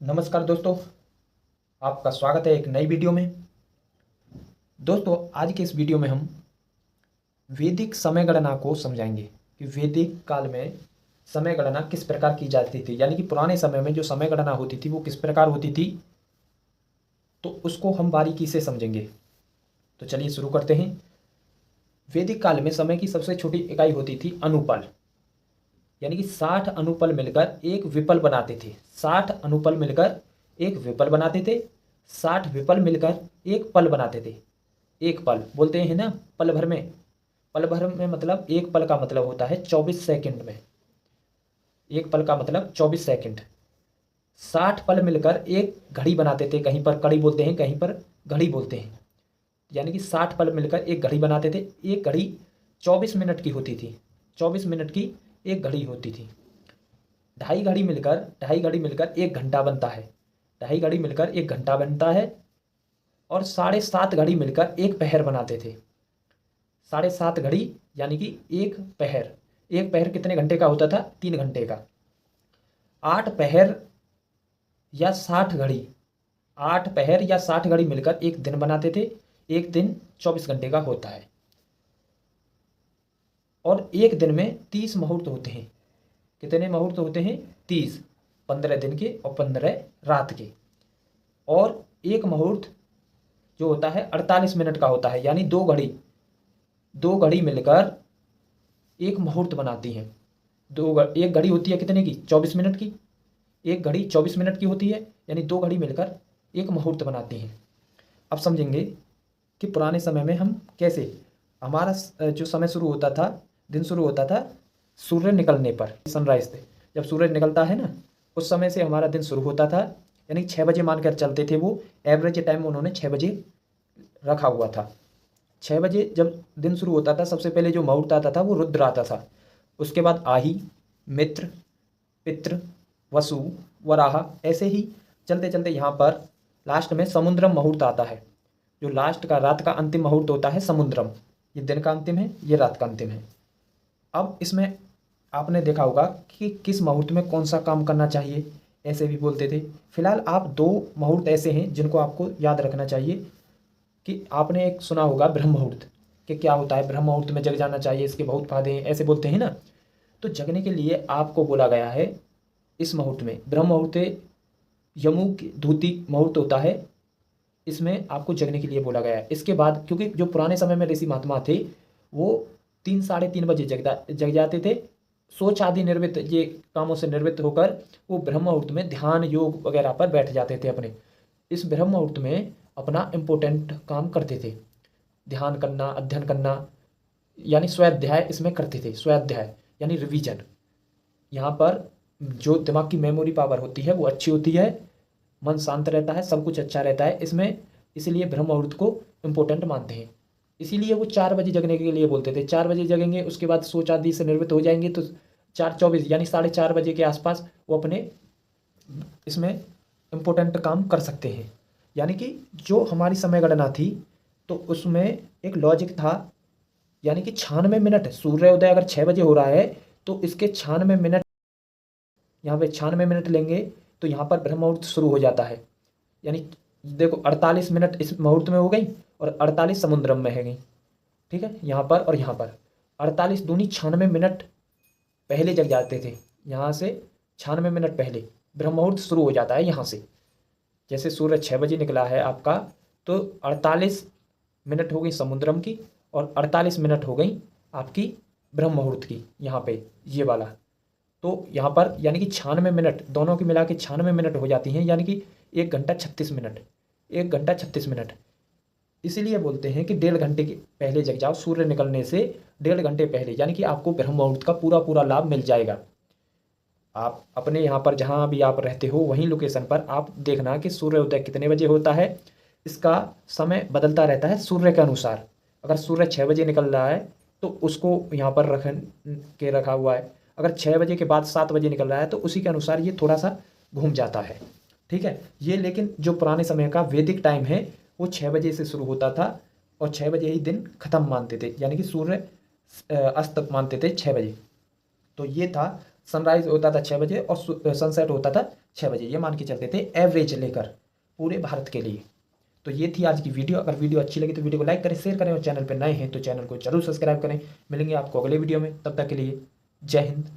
नमस्कार दोस्तों, आपका स्वागत है एक नई वीडियो में। दोस्तों, आज के इस वीडियो में हम वैदिक समय गणना को समझाएंगे कि वैदिक काल में समय गणना किस प्रकार की जाती थी, यानी कि पुराने समय में जो समय गणना होती थी वो किस प्रकार होती थी, तो उसको हम बारीकी से समझेंगे। तो चलिए शुरू करते हैं। वैदिक काल में समय की सबसे छोटी इकाई होती थी अनुपल, यानी कि 60 अनुपल मिलकर एक विपल बनाते थे। 60 अनुपल मिलकर एक विपल बनाते थे। 60 विपल मिलकर एक पल बनाते थे। एक पल बोलते हैं ना, पल भर में। पल भर में मतलब एक पल का मतलब होता है 24 सेकंड में। एक पल का मतलब 24 सेकंड। 60 पल मिलकर एक घड़ी बनाते थे। कहीं पर कड़ी बोलते हैं, कहीं पर घड़ी बोलते हैं। यानी कि 60 पल मिलकर एक घड़ी बनाते थे। एक घड़ी 24 मिनट की होती थी। 24 मिनट की एक घड़ी होती थी। ढाई घड़ी मिलकर एक घंटा बनता है। ढाई घड़ी मिलकर एक घंटा बनता है। और 7.5 घड़ी मिलकर एक पहर बनाते थे। 7.5 घड़ी यानी कि एक पहर। एक पहर कितने घंटे का होता था? 3 घंटे का। 8 पहर या 60 घड़ी, 8 पहर या 60 घड़ी मिलकर एक दिन बनाते थे। एक दिन 24 घंटे का होता है। और एक दिन में 30 मुहूर्त होते हैं। कितने मुहूर्त होते हैं? 30। 15 दिन के और 15 रात के। और एक मुहूर्त जो होता है 48 मिनट का होता है, यानी दो घड़ी मिलकर एक मुहूर्त बनाती हैं। एक घड़ी होती है कितने की? 24 मिनट की। एक घड़ी 24 मिनट की होती है, यानी दो घड़ी मिलकर एक मुहूर्त बनाती हैं। अब समझेंगे कि पुराने समय में हम कैसे, हमारा जो समय शुरू होता था, दिन शुरू होता था सूर्य निकलने पर, सनराइज से। जब सूरज निकलता है ना, उस समय से हमारा दिन शुरू होता था। यानी 6 बजे मानकर चलते थे। वो एवरेज टाइम उन्होंने 6 बजे रखा हुआ था। 6 बजे जब दिन शुरू होता था, सबसे पहले जो मुहूर्त आता था वो रुद्र आता था। उसके बाद आही, मित्र, पितृ, वसु, वराह, ऐसे ही चलते चलते यहाँ पर लास्ट में समुद्रम मुहूर्त आता है। जो लास्ट का रात का अंतिम मुहूर्त होता है समुद्रम। ये दिन का अंतिम है, ये रात का अंतिम है। अब इसमें आपने देखा होगा कि किस मुहूर्त में कौन सा काम करना चाहिए, ऐसे भी बोलते थे। फिलहाल आप दो मुहूर्त ऐसे हैं जिनको आपको याद रखना चाहिए। कि आपने एक सुना होगा ब्रह्म मुहूर्त, कि क्या होता है ब्रह्म मुहूर्त में जग जाना चाहिए, इसके बहुत फायदे हैं, ऐसे बोलते हैं ना। तो जगने के लिए आपको बोला गया है इस मुहूर्त में। ब्रह्म मुहूर्त यमु धूति मुहूर्त होता है, इसमें आपको जगने के लिए बोला गया है। इसके बाद क्योंकि जो पुराने समय में ऋषि महात्मा थे वो 3 साढ़े 3 बजे जग जाते थे। सोच आदि निर्वृत्त, ये कामों से निर्वृत्त होकर वो ब्रह्म मुहूर्त में ध्यान योग वगैरह पर बैठ जाते थे अपने। इस ब्रह्म मुहूर्त में अपना इम्पोर्टेंट काम करते थे। ध्यान करना, अध्ययन करना, यानी स्वाध्याय इसमें करते थे। स्वाध्याय यानी रिवीजन। यहाँ पर जो दिमाग की मेमोरी पावर होती है वो अच्छी होती है। मन शांत रहता है, सब कुछ अच्छा रहता है इसमें। इसीलिए ब्रह्म मुहूर्त को इम्पोर्टेंट मानते हैं। इसीलिए वो 4 बजे जगने के लिए बोलते थे। 4 बजे जगेंगे, उसके बाद सोच आदि से निवृत्त हो जाएंगे, तो 4:24 यानी 4:30 के आसपास वो अपने इसमें इम्पोर्टेंट काम कर सकते हैं। यानी कि जो हमारी समय गणना थी तो उसमें एक लॉजिक था। यानी कि 96 मिनट, सूर्योदय अगर 6 बजे हो रहा है तो इसके 96 मिनट, यहाँ पे 96 मिनट लेंगे तो यहाँ पर ब्रह्म मुहूर्त शुरू हो जाता है। यानी देखो 48 मिनट इस मुहूर्त में हो गई और 48 समुद्रम में है गई। ठीक है, यहाँ पर और यहाँ पर 48 दूनी 96 मिनट पहले जग जाते थे। यहाँ से 96 मिनट पहले ब्रह्म मुहूर्त शुरू हो जाता है। यहाँ से जैसे सूर्य 6 बजे निकला है आपका, तो 48 मिनट हो गई समुद्रम की और 48 मिनट हो गई आपकी ब्रह्म मुहूर्त की। यहाँ पे ये वाला, तो यहाँ पर यानी कि 96 मिनट दोनों की मिला के 96 मिनट हो जाती हैं। यानी कि 1 घंटा 36 मिनट। 1 घंटा 36 मिनट। इसीलिए बोलते हैं कि 1.5 घंटे के पहले जग जाओ, सूर्य निकलने से 1.5 घंटे पहले, यानी कि आपको ब्रह्म मुहूर्त का पूरा पूरा लाभ मिल जाएगा। आप अपने यहाँ पर जहाँ भी आप रहते हो वहीं लोकेशन पर आप देखना कि सूर्योदय कितने बजे होता है। इसका समय बदलता रहता है सूर्य के अनुसार। अगर सूर्य 6 बजे निकल रहा है तो उसको यहाँ पर रखा हुआ है। अगर 6 बजे के बाद 7 बजे निकल रहा है तो उसी के अनुसार ये थोड़ा सा घूम जाता है। ठीक है, ये लेकिन जो पुराने समय का वैदिक टाइम है वो 6 बजे से शुरू होता था और 6 बजे ही दिन खत्म मानते थे, यानी कि सूर्य अस्त मानते थे 6 बजे। तो ये था सनराइज होता था 6 बजे और सनसेट होता था 6 बजे, ये मान के चलते थे एवरेज लेकर पूरे भारत के लिए। तो ये थी आज की वीडियो। अगर वीडियो अच्छी लगी तो वीडियो को लाइक करें, शेयर करें और चैनल पर नए हैं तो चैनल को जरूर सब्सक्राइब करें। मिलेंगे आपको अगले वीडियो में, तब तक के लिए जय हिंद।